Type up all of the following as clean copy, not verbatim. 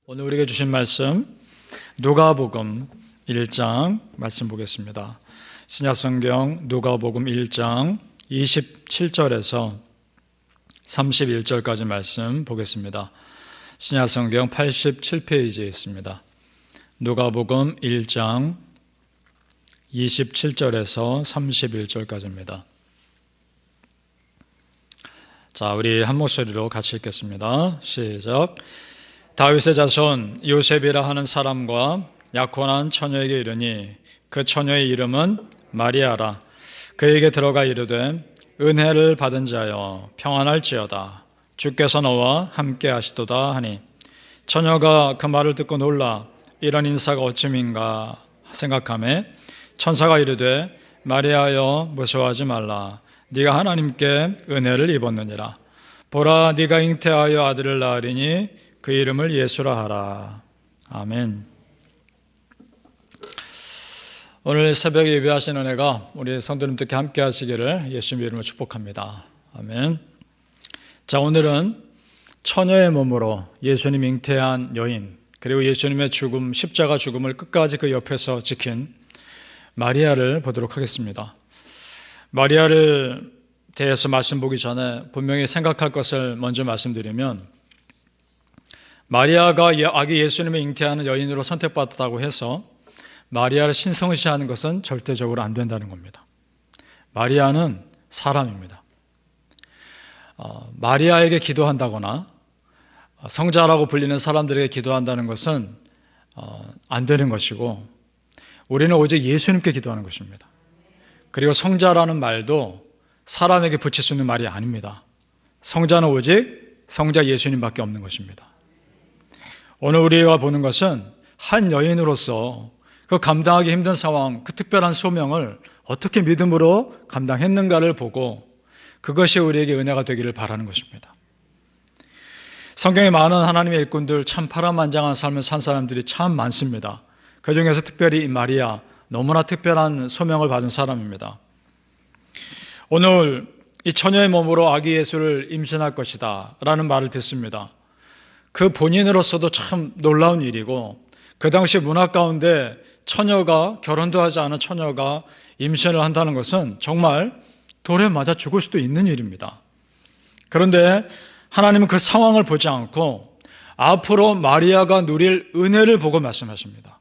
오늘 우리에게 주신 말씀 누가복음 1장 말씀 보겠습니다. 신약성경 누가복음 1장 27절에서 31절까지 말씀 보겠습니다. 신약성경 87페이지에 있습니다. 누가복음 1장 27절에서 31절까지입니다. 자, 우리 한 목소리로 같이 읽겠습니다. 시작. 다윗의 자손 요셉이라 하는 사람과 약혼한 처녀에게 이르니 그 처녀의 이름은 마리아라. 그에게 들어가 이르되 은혜를 받은 자여 평안할지어다. 주께서 너와 함께 하시도다 하니 처녀가 그 말을 듣고 놀라 이런 인사가 어찌민가 생각하매 천사가 이르되 마리아여 무서워하지 말라. 네가 하나님께 은혜를 입었느니라. 보라 네가 잉태하여 아들을 낳으리니 그 이름을 예수라 하라. 아멘. 오늘 새벽에 예배하신 은혜가 우리 성도님들께 함께 하시기를 예수님의 이름으로 축복합니다. 아멘. 자, 오늘은 처녀의 몸으로 예수님 잉태한 여인, 그리고 예수님의 죽음, 십자가 죽음을 끝까지 그 옆에서 지킨 마리아를 보도록 하겠습니다. 마리아를 대해서 말씀 보기 전에 분명히 생각할 것을 먼저 말씀드리면, 마리아가 아기 예수님을 잉태하는 여인으로 선택받았다고 해서 마리아를 신성시하는 것은 절대적으로 안 된다는 겁니다. 마리아는 사람입니다. 마리아에게 기도한다거나 성자라고 불리는 사람들에게 기도한다는 것은 안 되는 것이고, 우리는 오직 예수님께 기도하는 것입니다. 그리고 성자라는 말도 사람에게 붙일 수 있는 말이 아닙니다. 성자는 오직 성자 예수님밖에 없는 것입니다. 오늘 우리가 보는 것은 한 여인으로서 그 감당하기 힘든 상황, 그 특별한 소명을 어떻게 믿음으로 감당했는가를 보고 그것이 우리에게 은혜가 되기를 바라는 것입니다. 성경에 많은 하나님의 일꾼들, 참 파란만장한 삶을 산 사람들이 참 많습니다. 그 중에서 특별히 이 마리아, 너무나 특별한 소명을 받은 사람입니다. 오늘 이 처녀의 몸으로 아기 예수를 임신할 것이다 라는 말을 듣습니다. 그 본인으로서도 참 놀라운 일이고, 그 당시 문화 가운데 처녀가, 결혼도 하지 않은 처녀가 임신을 한다는 것은 정말 돌에 맞아 죽을 수도 있는 일입니다. 그런데 하나님은 그 상황을 보지 않고 앞으로 마리아가 누릴 은혜를 보고 말씀하십니다.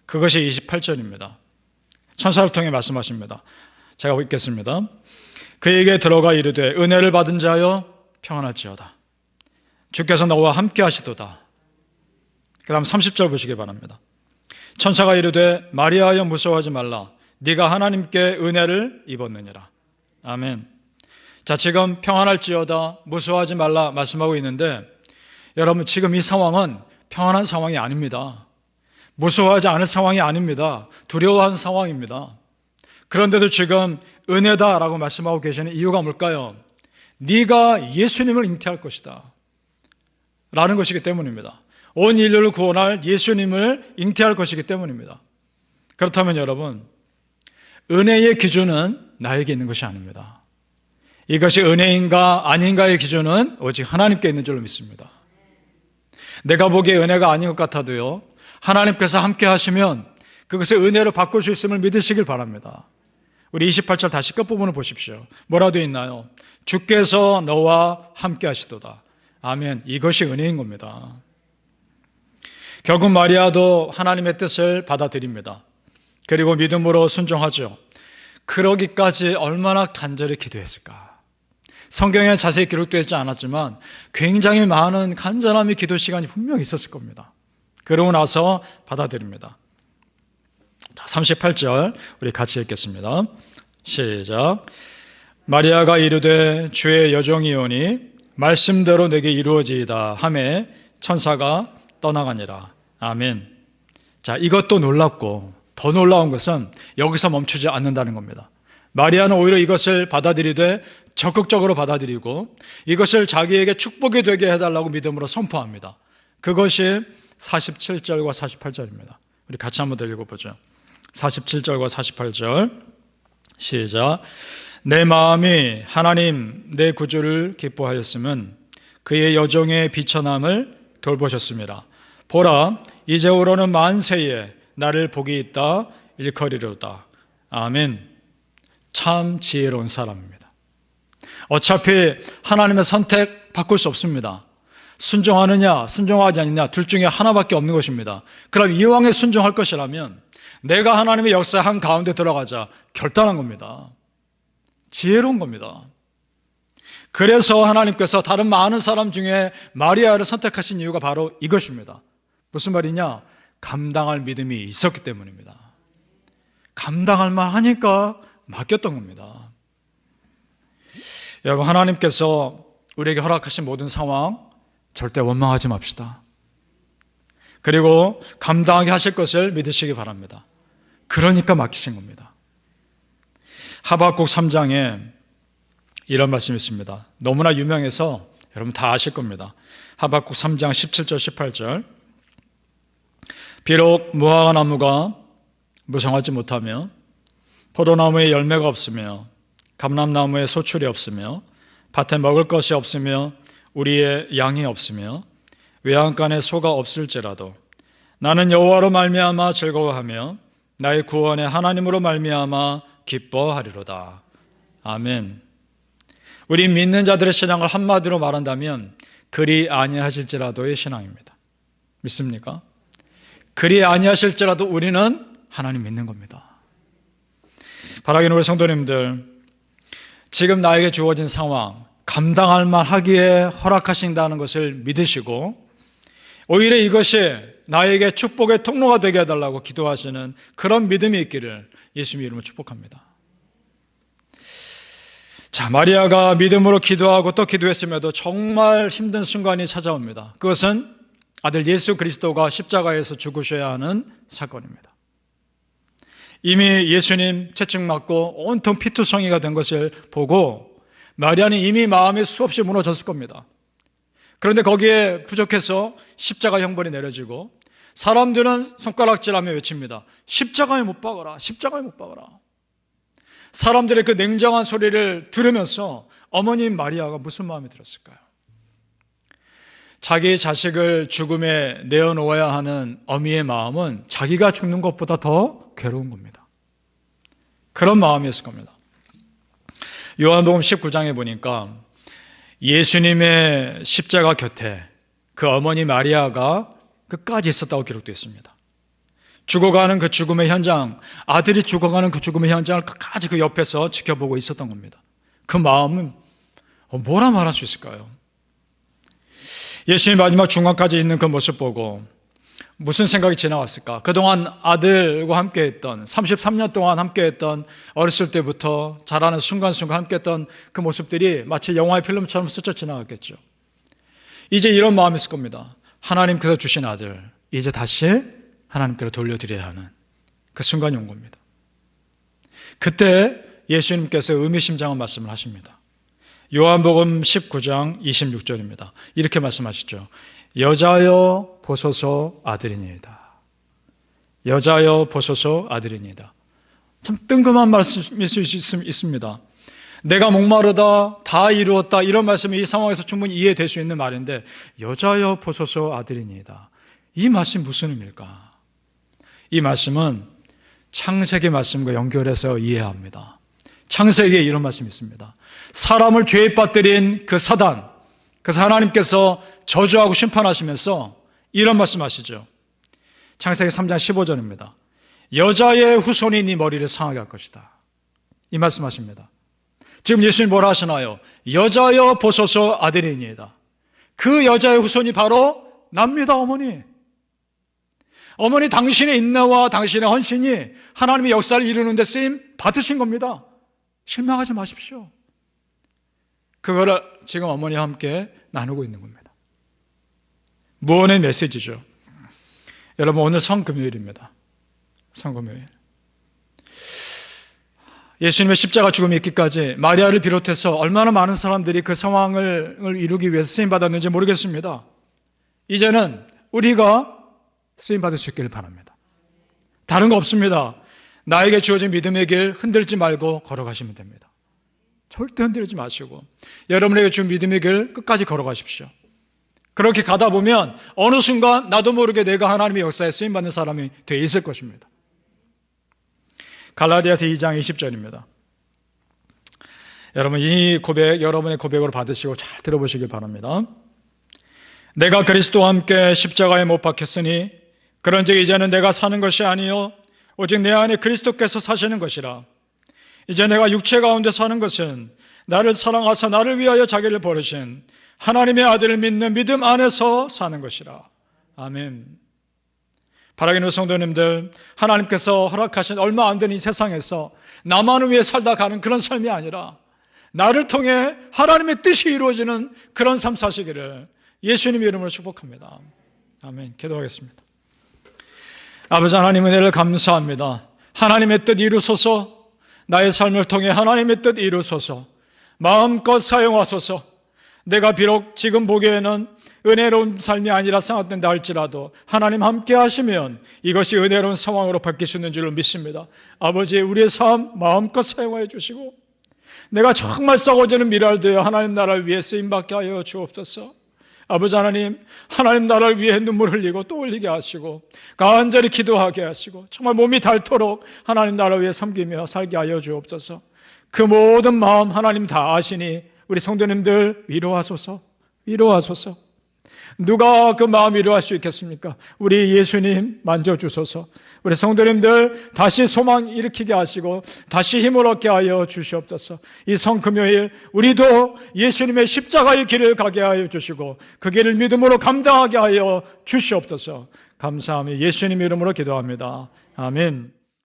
그것이 28절입니다. 천사를 통해 말씀하십니다. 제가 읽겠습니다. 그에게 들어가 이르되 은혜를 받은 자여 평안할지어다. 주께서 너와 함께 하시도다. 그 다음 30절 보시기 바랍니다. 천사가 이르되 마리아여 무서워하지 말라. 네가 하나님께 은혜를 입었느니라. 아멘. 자, 지금 평안할지어다, 무서워하지 말라 말씀하고 있는데, 여러분 지금 이 상황은 평안한 상황이 아닙니다. 무서워하지 않을 상황이 아닙니다. 두려워하는 상황입니다. 그런데도 지금 은혜다라고 말씀하고 계시는 이유가 뭘까요? 네가 예수님을 잉태할 것이다 라는 것이기 때문입니다. 온 인류를 구원할 예수님을 잉태할 것이기 때문입니다. 그렇다면 여러분, 은혜의 기준은 나에게 있는 것이 아닙니다. 이것이 은혜인가 아닌가의 기준은 오직 하나님께 있는 줄로 믿습니다. 내가 보기에 은혜가 아닌 것 같아도요, 하나님께서 함께 하시면 그것을 은혜로 바꿀 수 있음을 믿으시길 바랍니다. 우리 28절 다시 끝부분을 보십시오. 뭐라 되어 있나요? 주께서 너와 함께 하시도다. 아멘. 이것이 은혜인 겁니다. 결국 마리아도 하나님의 뜻을 받아들입니다. 그리고 믿음으로 순종하죠. 그러기까지 얼마나 간절히 기도했을까? 성경에 자세히 기록되어 있지 않았지만 굉장히 많은 간절함의 기도 시간이 분명히 있었을 겁니다. 그러고 나서 받아들입니다. 38절 우리 같이 읽겠습니다. 시작. 마리아가 이르되 주의 여종이오니 말씀대로 내게 이루어지이다 하매 천사가 떠나가니라. 아멘. 자, 이것도 놀랍고 더 놀라운 것은 여기서 멈추지 않는다는 겁니다. 마리아는 오히려 이것을 받아들이되 적극적으로 받아들이고 이것을 자기에게 축복이 되게 해달라고 믿음으로 선포합니다. 그것이 47절과 48절입니다. 우리 같이 한번 더 읽어보죠. 47절과 48절 시작. 내 마음이 하나님 내 구주를 기뻐하였음은 그의 여종의 비천함을 돌보셨습니다. 보라, 이제후로는 만세에 나를 복이 있다 일컬이로다. 아멘. 참 지혜로운 사람입니다. 어차피 하나님의 선택 바꿀 수 없습니다. 순종하느냐 순종하지 않느냐 둘 중에 하나밖에 없는 것입니다. 그럼 이왕에 순종할 것이라면 내가 하나님의 역사 한 가운데 들어가자 결단한 겁니다. 지혜로운 겁니다. 그래서 하나님께서 다른 많은 사람 중에 마리아를 선택하신 이유가 바로 이것입니다. 무슨 말이냐? 감당할 믿음이 있었기 때문입니다. 감당할 만하니까 맡겼던 겁니다. 여러분, 하나님께서 우리에게 허락하신 모든 상황 절대 원망하지 맙시다. 그리고 감당하게 하실 것을 믿으시기 바랍니다. 그러니까 맡기신 겁니다. 하박국 3장에 이런 말씀이 있습니다. 너무나 유명해서 여러분 다 아실 겁니다. 하박국 3장 17절 18절. 비록 무화과나무가 무성하지 못하며 포도나무에 열매가 없으며 감람나무에 소출이 없으며 밭에 먹을 것이 없으며 우리의 양이 없으며 외양간에 소가 없을지라도 나는 여호와로 말미암아 즐거워하며 나의 구원의 하나님으로 말미암아 기뻐하리로다. 아멘. 우리 믿는 자들의 신앙을 한마디로 말한다면 그리 아니하실지라도의 신앙입니다. 믿습니까? 그리 아니하실지라도 우리는 하나님 믿는 겁니다. 바라기는 우리 성도님들, 지금 나에게 주어진 상황 감당할 만하기에 허락하신다는 것을 믿으시고 오히려 이것이 나에게 축복의 통로가 되게 해달라고 기도하시는 그런 믿음이 있기를 예수님 이름으로 축복합니다. 자, 마리아가 믿음으로 기도하고 또 기도했음에도 정말 힘든 순간이 찾아옵니다. 그것은 아들 예수 그리스도가 십자가에서 죽으셔야 하는 사건입니다. 이미 예수님 채찍 맞고 온통 피투성이가 된 것을 보고 마리아는 이미 마음이 수없이 무너졌을 겁니다. 그런데 거기에 부족해서 십자가 형벌이 내려지고 사람들은 손가락질하며 외칩니다. 십자가에 못 박아라, 십자가에 못 박아라. 사람들의 그 냉정한 소리를 들으면서 어머님 마리아가 무슨 마음이 들었을까요? 자기 자식을 죽음에 내어놓아야 하는 어미의 마음은 자기가 죽는 것보다 더 괴로운 겁니다. 그런 마음이었을 겁니다. 요한복음 19장에 보니까 예수님의 십자가 곁에 그 어머니 마리아가 끝까지 있었다고 기록되어 있습니다. 죽어가는 그 죽음의 현장, 아들이 죽어가는 그 죽음의 현장을 끝까지 그 옆에서 지켜보고 있었던 겁니다. 그 마음은 뭐라 말할 수 있을까요? 예수님 마지막 중간까지 있는 그 모습 보고 무슨 생각이 지나왔을까? 그동안 아들과 함께했던 33년 동안 함께했던 어렸을 때부터 자라는 순간순간 함께했던 그 모습들이 마치 영화의 필름처럼 스쳐 지나갔겠죠. 이제 이런 마음이 있을 겁니다. 하나님께서 주신 아들 이제 다시 하나님께로 돌려드려야 하는 그 순간이 온 겁니다. 그때 예수님께서 의미심장한 말씀을 하십니다. 요한복음 19장 26절입니다. 이렇게 말씀하시죠. 여자여 보소서 아들이니이다. 여자여 보소서 아들이니이다. 참 뜬금한 말씀일 수 있습니다. 내가 목마르다, 다 이루었다, 이런 말씀이 이 상황에서 충분히 이해될 수 있는 말인데 여자여 보소서 아들이니이다. 이 말씀이 무슨 의미일까? 이 말씀은 창세기 말씀과 연결해서 이해해야 합니다. 창세기에 이런 말씀이 있습니다. 사람을 죄에 빠뜨린 그 사단, 그래서 하나님께서 저주하고 심판하시면서 이런 말씀하시죠. 창세기 3장 15절입니다. 여자의 후손이 네 머리를 상하게 할 것이다. 이 말씀하십니다. 지금 예수님 뭐라 하시나요? 여자여 보소서 아들이니이다. 그 여자의 후손이 바로 납니다. 어머니 당신의 인내와 당신의 헌신이 하나님의 역사를 이루는 데 쓰임 받으신 겁니다. 실망하지 마십시오. 그거를 지금 어머니와 함께 나누고 있는 겁니다. 무언의 메시지죠. 여러분 오늘 성금요일입니다. 성금요일. 예수님의 십자가 죽음이 있기까지 마리아를 비롯해서 얼마나 많은 사람들이 그 상황을 이루기 위해서 쓰임받았는지 모르겠습니다. 이제는 우리가 쓰임받을 수 있기를 바랍니다. 다른 거 없습니다. 나에게 주어진 믿음의 길 흔들지 말고 걸어가시면 됩니다. 절대 흔들지 마시고 여러분에게 준 믿음의 길 끝까지 걸어가십시오. 그렇게 가다 보면 어느 순간 나도 모르게 내가 하나님의 역사에 쓰임받는 사람이 돼 있을 것입니다. 갈라디아서 2장 20절입니다. 여러분, 이 고백 여러분의 고백으로 받으시고 잘 들어보시길 바랍니다. 내가 그리스도와 함께 십자가에 못 박혔으니 그런즉 이제는 내가 사는 것이 아니요 오직 내 안에 그리스도께서 사시는 것이라. 이제 내가 육체 가운데 사는 것은 나를 사랑하사 나를 위하여 자기를 버리신 하나님의 아들을 믿는 믿음 안에서 사는 것이라. 아멘. 바라기는 성도님들, 하나님께서 허락하신 얼마 안 된 이 세상에서 나만을 위해 살다 가는 그런 삶이 아니라 나를 통해 하나님의 뜻이 이루어지는 그런 삶 사시기를 예수님 이름으로 축복합니다. 아멘. 기도하겠습니다. 아버지 하나님, 은혜를 감사합니다. 하나님의 뜻 이루소서. 나의 삶을 통해 하나님의 뜻 이루소서. 마음껏 사용하소서. 내가 비록 지금 보기에는 은혜로운 삶이 아니라 생각된다 할지라도 하나님 함께 하시면 이것이 은혜로운 상황으로 바뀔 수 있는 줄로 믿습니다. 아버지, 우리의 삶 마음껏 사용하여 주시고 내가 정말 썩어지는 미랄 되어 하나님 나라를 위해 쓰임받게 하여 주옵소서. 아버지 하나님, 하나님 나라를 위해 눈물 흘리고 또 흘리게 하시고 간절히 기도하게 하시고 정말 몸이 닳도록 하나님 나라를 위해 섬기며 살게 하여 주옵소서. 그 모든 마음 하나님 다 아시니 우리 성도님들 위로하소서. 위로하소서. 누가 그 마음 위로할 수 있겠습니까? 우리 예수님 만져주소서. 우리 성도님들 다시 소망 일으키게 하시고 다시 힘을 얻게 하여 주시옵소서. 이 성금요일 우리도 예수님의 십자가의 길을 가게 하여 주시고 그 길을 믿음으로 감당하게 하여 주시옵소서. 감사하며 예수님 이름으로 기도합니다. 아멘.